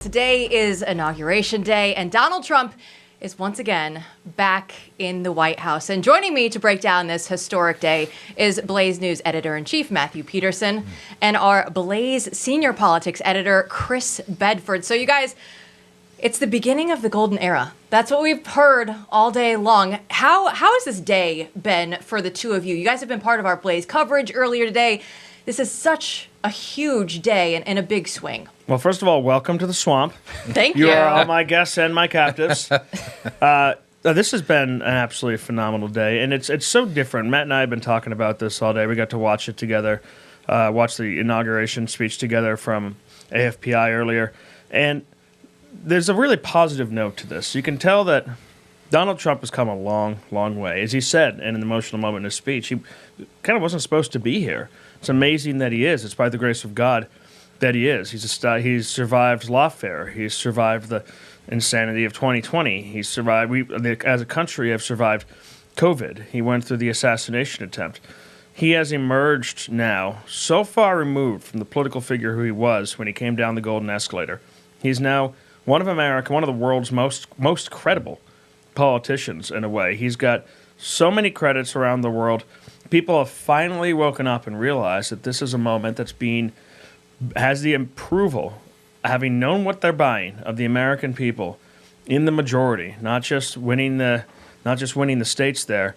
Today is Inauguration Day, and Donald Trump is once again back in the White House. And joining me to break down this historic day is Blaze News Editor-in-Chief Matthew Peterson and our Blaze Senior Politics Editor, Chris Bedford. So you guys, it's the beginning of the golden era. That's what we've heard all day long. How has this day been for the two of you? You guys have been part of our Blaze coverage earlier today. This is such a huge day and a big swing. Well, first of all, welcome to the swamp. Thank you. You are all my guests and my captives. This has been an absolutely phenomenal day, and it's so different. Matt and I have been talking about this all day. We got to watch it together, watch the inauguration speech together from AFPI earlier, and there's a really positive note to this. You can tell that Donald Trump has come a long, long way. As he said in an emotional moment in his speech, he kind of wasn't supposed to be here. It's amazing that he is. It's by the grace of God that he is. He's survived lawfare. He's survived the insanity of 2020. He's survived. We, as a country, have survived COVID. He went through the assassination attempt. He has emerged now so far removed from the political figure who he was when he came down the golden escalator. He's now one of the world's most credible politicians in a way. He's got so many credits around the world. People have finally woken up and realized that this is a moment has the approval, having known what they're buying, of the American people in the majority, not just winning the states there.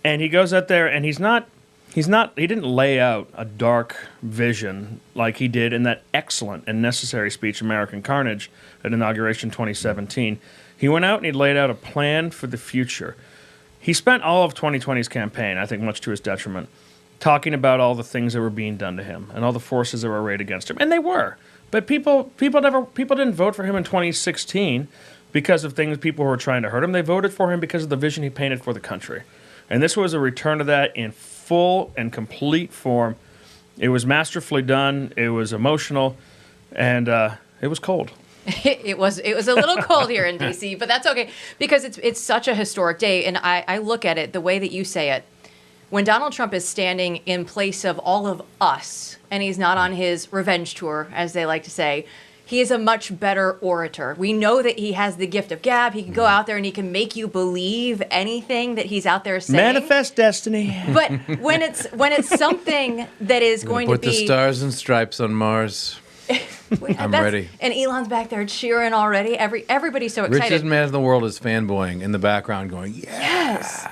And he goes out there and he didn't lay out a dark vision like he did in that excellent and necessary speech, American Carnage, at Inauguration 2017. He went out and he laid out a plan for the future. He spent all of 2020's campaign, I think much to his detriment, talking about all the things that were being done to him and all the forces that were arrayed against him. And they were. But people didn't vote for him in 2016 because of things people were trying to hurt him. They voted for him because of the vision he painted for the country. And this was a return to that in full and complete form. It was masterfully done. It was emotional. And it was cold. It was a little cold here in D.C., but that's okay because it's such a historic day, and I look at it the way that you say it. When Donald Trump is standing in place of all of us, and he's not on his revenge tour, as they like to say, he is a much better orator. We know that he has the gift of gab. He can go out there and he can make you believe anything that he's out there saying. Manifest destiny. But when it's something that is going to be... Put the stars and stripes on Mars. I'm ready. And Elon's back there cheering already. Everybody's so excited. Richest man in the world is fanboying in the background, going, yes.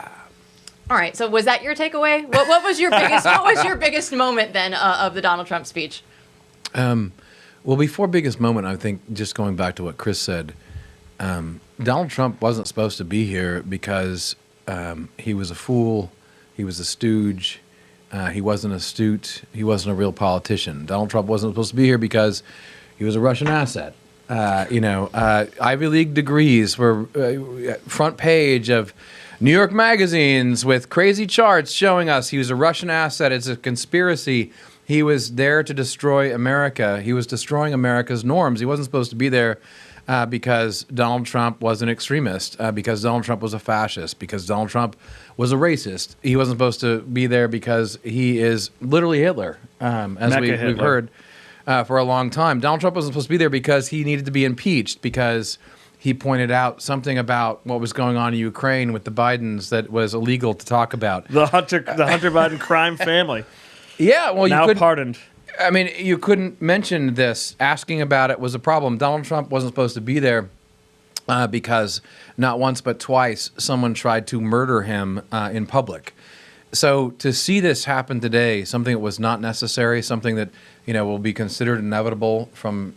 All right. So was that your takeaway? What was your biggest moment then of the Donald Trump speech? Well, before biggest moment, I think just going back to what Chris said, Donald Trump wasn't supposed to be here because he was a fool, he was a stooge. He wasn't astute. He wasn't a real politician. Donald Trump wasn't supposed to be here because he was a Russian asset. Ivy League degrees were front page of New York magazines with crazy charts showing us he was a Russian asset. It's a conspiracy. He was there to destroy America. He was destroying America's norms. He wasn't supposed to be there because Donald Trump was an extremist, because Donald Trump was a fascist, because Donald Trump was a racist. He wasn't supposed to be there because he is literally Hitler, as we've heard for a long time. Donald Trump wasn't supposed to be there because he needed to be impeached, because he pointed out something about what was going on in Ukraine with the Bidens that was illegal to talk about. The Hunter Biden crime family. Yeah, well, now pardoned. I mean, you couldn't mention this. Asking about it was a problem. Donald Trump wasn't supposed to be there because not once but twice someone tried to murder him in public. So to see this happen today, something that was not necessary, something that will be considered inevitable from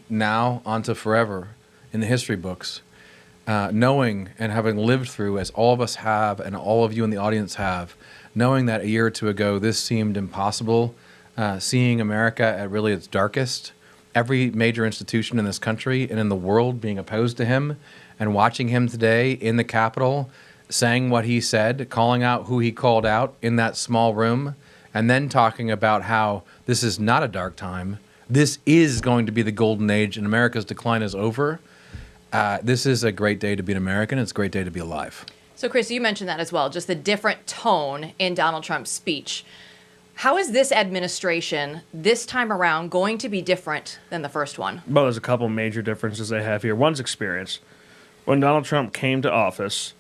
now on to forever in the history books, knowing and having lived through, as all of us have and all of you in the audience have, knowing that a year or two ago this seemed impossible, seeing America at really its darkest, every major institution in this country and in the world being opposed to him, and watching him today in the Capitol saying what he said, calling out who he called out in that small room, and then talking about how this is not a dark time. This is going to be the golden age and America's decline is over. This is a great day to be an American. It's a great day to be alive. So, Chris, you mentioned that as well, just the different tone in Donald Trump's speech. How is this administration this time around going to be different than the first one? Well, there's a couple major differences they have here. One's experience. When Donald Trump came to office,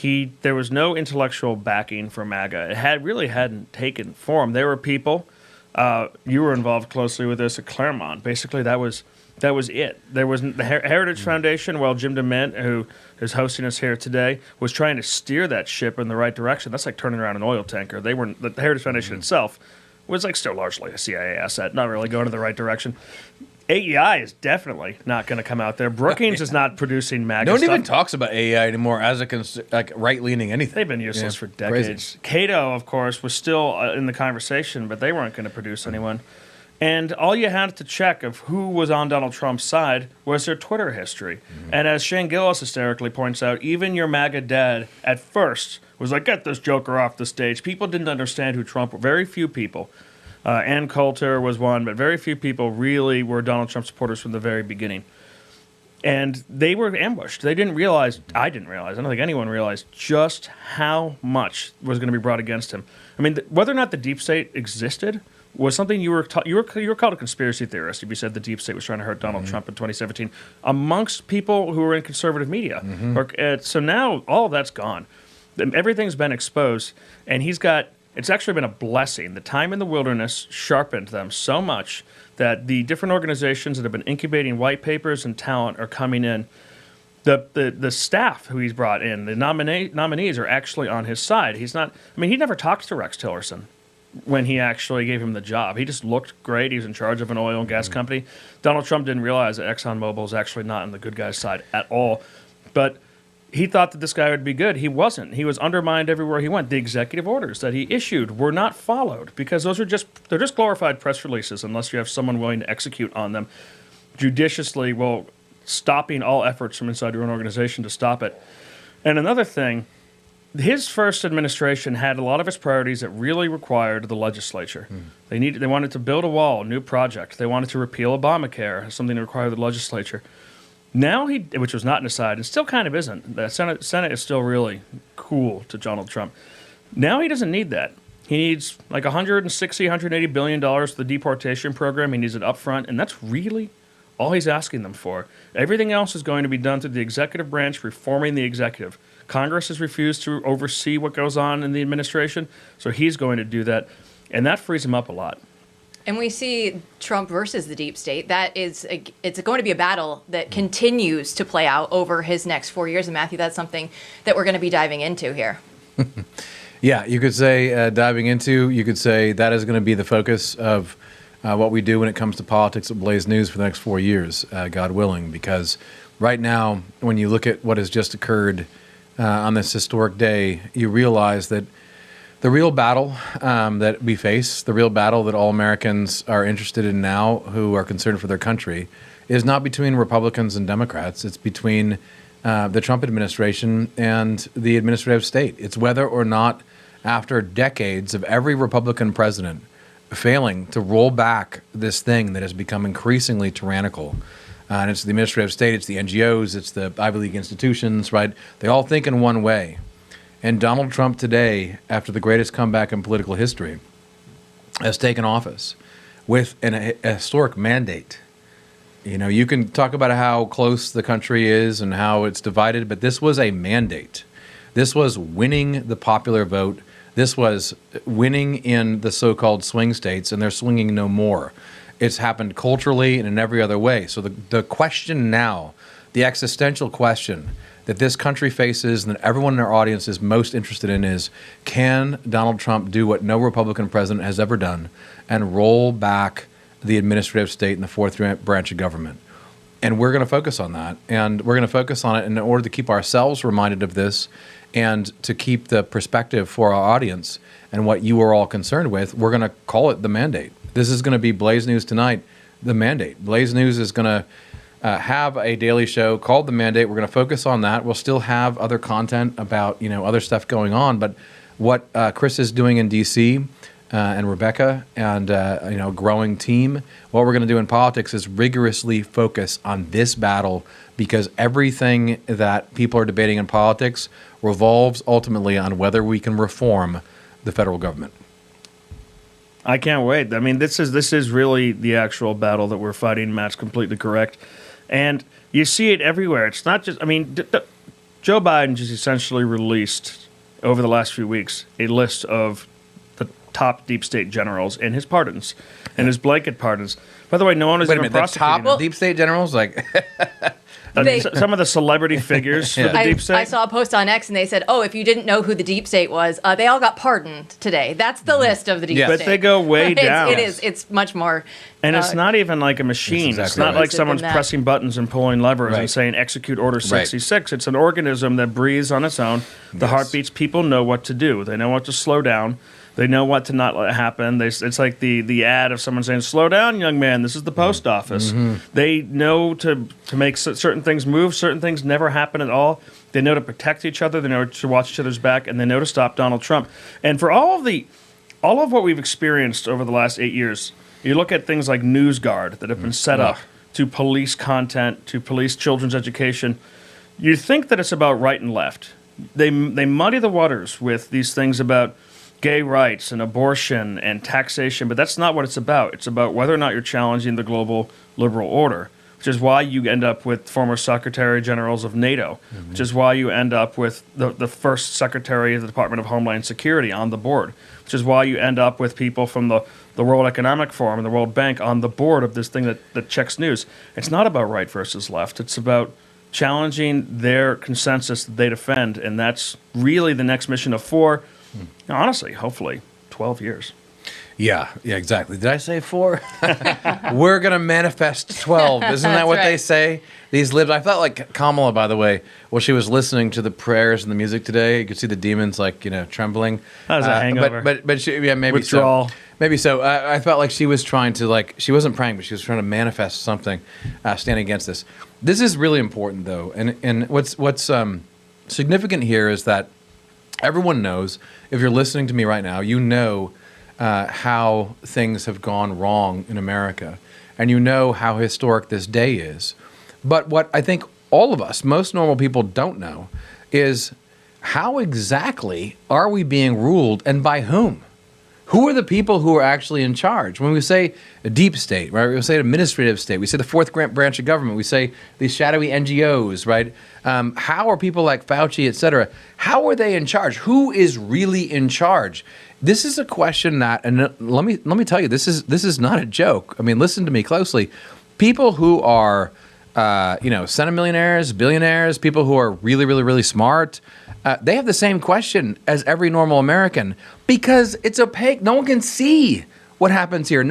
there was no intellectual backing for MAGA. It really hadn't taken form. There were people. You were involved closely with this at Claremont. Basically, that was it. There was the Heritage Foundation. Well, Jim DeMint, who is hosting us here today, was trying to steer that ship in the right direction. That's like turning around an oil tanker. The Heritage Foundation itself was like still largely a CIA asset, not really going in the right direction. AEI is definitely not going to come out there. Brookings is not producing MAGA No one stuff. even talks about AEI anymore as like right-leaning anything. They've been useless for decades. Cato, of course, was still in the conversation, but they weren't going to produce anyone. And all you had to check of who was on Donald Trump's side was their Twitter history. And as Shane Gillis hysterically points out, even your MAGA dad at first was like, get this joker off the stage. People didn't understand who Trump was. Very few people. Ann Coulter was one, but very few people really were Donald Trump supporters from the very beginning. And they were ambushed. They didn't realize, I didn't realize, I don't think anyone realized just how much was going to be brought against him. I mean, whether or not the deep state existed was something you were called a conspiracy theorist if you said the deep state was trying to hurt Donald Trump in 2017 amongst people who were in conservative media. So now all of that's gone. Everything's been exposed, and it's actually been a blessing. The time in the wilderness sharpened them so much that the different organizations that have been incubating white papers and talent are coming in. The staff who he's brought in, the nominees are actually on his side. He never talked to Rex Tillerson when he actually gave him the job. He just looked great. He was in charge of an oil and gas company. Donald Trump didn't realize that ExxonMobil is actually not on the good guy's side at all. But he thought that this guy would be good. He wasn't. He was undermined everywhere he went. The executive orders that he issued were not followed because they're just glorified press releases unless you have someone willing to execute on them judiciously while stopping all efforts from inside your own organization to stop it. And another thing, his first administration had a lot of his priorities that really required the legislature. They wanted to build a wall, a new project. They wanted to repeal Obamacare, something that required the legislature. Now which was not an aside, and still kind of isn't. The Senate is still really cool to Donald Trump. Now he doesn't need that. He needs like $160, $180 billion for the deportation program. He needs it up front, and that's really all he's asking them for. Everything else is going to be done through the executive branch, reforming the executive. Congress has refused to oversee what goes on in the administration, so he's going to do that, and that frees him up a lot. And we see Trump versus the deep state. It's going to be a battle that continues to play out over his next 4 years. And Matthew, that's something that we're going to be diving into here. Yeah, you could say you could say that is going to be the focus of what we do when it comes to politics at Blaze News for the next 4 years, God willing, because right now, when you look at what has just occurred on this historic day, you realize that the real battle that we face, the real battle that all Americans are interested in now who are concerned for their country, is not between Republicans and Democrats. It's between the Trump administration and the administrative state. It's whether or not, after decades of every Republican president failing to roll back this thing that has become increasingly tyrannical, and it's the administrative state, it's the NGOs, it's the Ivy League institutions, right? They all think in one way. And Donald Trump today, after the greatest comeback in political history, has taken office with a historic mandate. You know, you can talk about how close the country is and how it's divided, but this was a mandate. This was winning the popular vote. This was winning in the so-called swing states, and they're swinging no more. It's happened culturally and in every other way. So the question now, the existential question that this country faces and that everyone in our audience is most interested in is, can Donald Trump do what no Republican president has ever done and roll back the administrative state and the fourth branch of government? And we're going to focus on that. And we're going to focus on it in order to keep ourselves reminded of this and to keep the perspective for our audience and what you are all concerned with. We're going to call it the mandate. This is going to be Blaze News Tonight, the mandate. Blaze News is going to have a daily show called The Mandate. We're going to focus on that. We'll still have other content about, other stuff going on. But what Chris is doing in D.C., and Rebecca and a growing team, what we're going to do in politics is rigorously focus on this battle, because everything that people are debating in politics revolves ultimately on whether we can reform the federal government. I can't wait. I mean, this is really the actual battle that we're fighting. Matt's completely correct. And you see it everywhere. It's not just, I mean, Joe Biden just essentially released over the last few weeks a list of the top deep state generals and his pardons and his blanket pardons. By the way, no one is even prosecuting the top deep state generals? Like, some of the celebrity figures for the deep state. I saw a post on X and they said, "Oh, if you didn't know who the deep state was, they all got pardoned today." That's the list of the deep state. But they go way down. It is. It's much more. And it's not even like a machine. Exactly it's not like someone's pressing buttons and pulling levers and saying execute order 66. It's an organism that breathes on its own. The heart beats. People know what to do. They know what to slow down. They know what to not let happen. It's like the ad of someone saying, "Slow down, young man. This is the post office." They know to make certain things move. Certain things never happen at all. They know to protect each other. They know to watch each other's back, and they know to stop Donald Trump. And for all of what we've experienced over the last 8 years, you look at things like NewsGuard that have been set up to police content, to police children's education. You think that it's about right and left. They muddy the waters with these things about gay rights and abortion and taxation, but that's not what it's about. It's about whether or not you're challenging the global liberal order, which is why you end up with former Secretary Generals of NATO, which is why you end up with the first Secretary of the Department of Homeland Security on the board, which is why you end up with people from the World Economic Forum and the World Bank on the board of this thing that checks news. It's not about right versus left. It's about challenging their consensus that they defend, and that's really the next mission of 4, honestly, hopefully, 12 years. Yeah, exactly. Did I say 4? We're going to manifest 12. Isn't that what they say? These libs. I felt like Kamala, by the way, while she was listening to the prayers and the music today, you could see the demons, like, trembling. That was a hangover. But she, maybe withdrawal. So. Maybe so. I felt like she was trying to, like, she wasn't praying, but she was trying to manifest something, standing against this. This is really important, though. And what's significant here is that everyone knows, if you're listening to me right now, you know how things have gone wrong in America, and you know how historic this day is. But what I think all of us, most normal people, don't know is how exactly are we being ruled and by whom? Who are the people who are actually in charge? When we say a deep state, right? We say administrative state. We say the fourth branch of government. We say these shadowy NGOs, right? How are people like Fauci, et cetera, how are they in charge? Who is really in charge? This is a question that, and let me tell you, this is not a joke. I mean, listen to me closely. People who are, centimillionaires, billionaires, people who are really, really, really smart, they have the same question as every normal American because it's opaque. No one can see what happens here.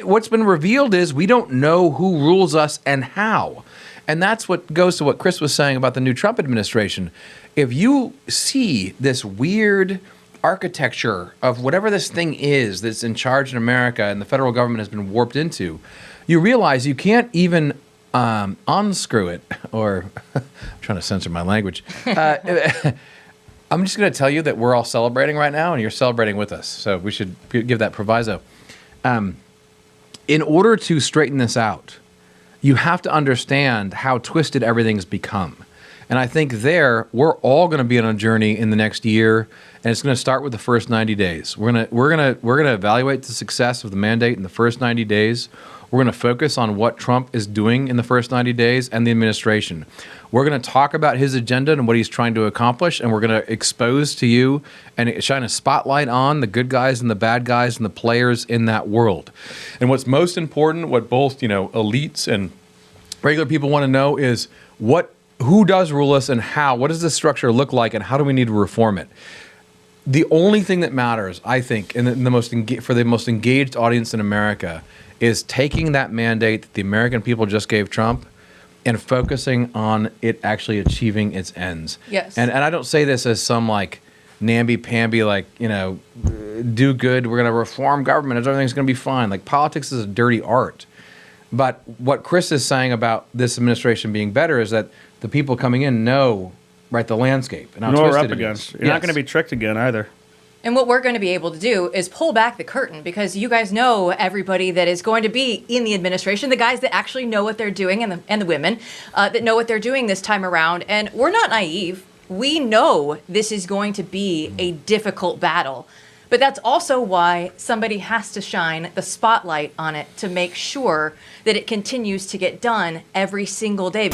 What's been revealed is we don't know who rules us and how. And that's what goes to what Chris was saying about the new Trump administration. If you see this weird architecture of whatever this thing is that's in charge in America and the federal government has been warped into, you realize you can't even unscrew it, or I'm trying to censor my language. I'm just going to tell you that we're all celebrating right now, and you're celebrating with us. So we should give that proviso. In order to straighten this out, you have to understand how twisted everything's become. And I think we're all going to be on a journey in the next year, and it's going to start with the first 90 days. We're going to evaluate the success of the mandate in the first 90 days. We're going to focus on what Trump is doing in the first 90 days and the administration. We're going to talk about his agenda and what he's trying to accomplish, and we're going to expose to you and shine a spotlight on the good guys and the bad guys and the players in that world. And what's most important, what both elites and regular people want to know is who does rule us and how. What does this structure look like, and how do we need to reform it? The only thing that matters, I think, for the most engaged audience in America, is taking that mandate that the American people just gave Trump and focusing on it actually achieving its ends. Yes. And I don't say this as some like namby-pamby, like, do good, we're going to reform government, everything's going to be fine. Like, politics is a dirty art. But what Chris is saying about this administration being better is that the people coming in know, right, the landscape. And how know what we're twisted up it against. is. You're not going to be tricked again either. And what we're going to be able to do is pull back the curtain, because you guys know everybody that is going to be in the administration, the guys that actually know what they're doing, and the women that know what they're doing this time around. And we're not naive. We know this is going to be a difficult battle. But that's also why somebody has to shine the spotlight on it to make sure that it continues to get done every single day.